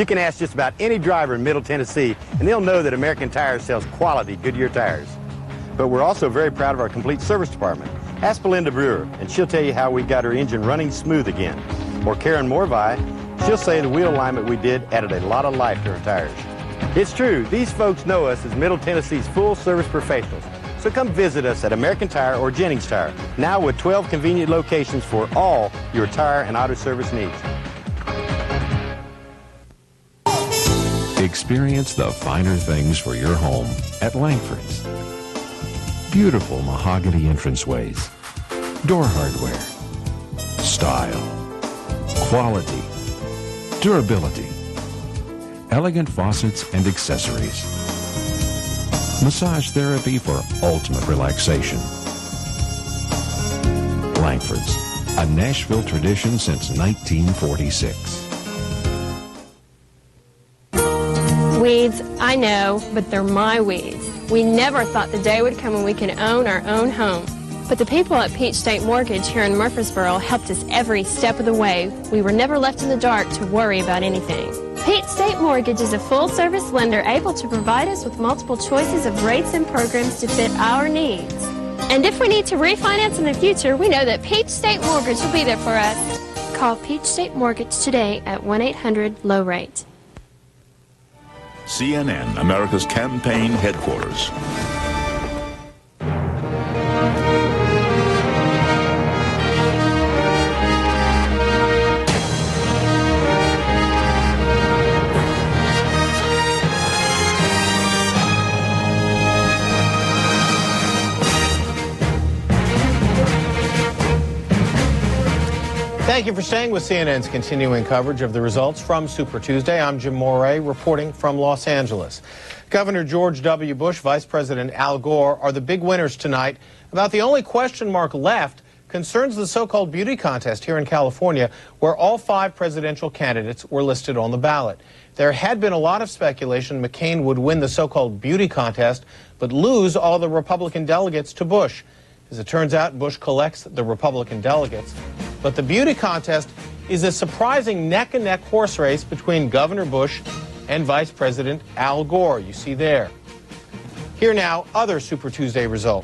You can ask just about any driver in Middle Tennessee, and they'll know that American Tire sells quality Goodyear tires. But we're also very proud of our complete service department. Ask Belinda Brewer, and she'll tell you how we got her engine running smooth again. Or Karen Morvai, she'll say the wheel alignment we did added a lot of life to her tires. It's true, these folks know us as Middle Tennessee's full-service professionals. So come visit us at American Tire or Jennings Tire, now with 12 convenient locations for all your tire and auto service needs. Experience the finer things for your home at Langford's. Beautiful mahogany entranceways, door hardware, style, quality, durability, elegant faucets and accessories, massage therapy for ultimate relaxation. Langford's, a Nashville tradition since 1946. Weeds, I know, but they're my weeds. We never thought the day would come when we can own our own home. But the people at Peach State Mortgage here in Murfreesboro helped us every step of the way. We were never left in the dark to worry about anything. Peach State Mortgage is a full-service lender able to provide us with multiple choices of rates and programs to fit our needs. And if we need to refinance in the future, we know that Peach State Mortgage will be there for us. Call Peach State Mortgage today at 1-800-LOW-RATE. CNN, America's campaign headquarters. Thank you for staying with CNN's continuing coverage of the results from Super Tuesday. I'm Jim Moray reporting from Los Angeles. Governor George W. Bush, Vice President Al Gore are the big winners tonight. About the only question mark left concerns the so-called beauty contest here in California, where all 5 presidential candidates were listed on the ballot. There had been a lot of speculation McCain would win the so-called beauty contest, but lose all the Republican delegates to Bush. As it turns out, Bush collects the Republican delegates. But the beauty contest is a surprising neck-and-neck horse race between Governor Bush and Vice President Al Gore. You see there. Here now, other Super Tuesday results.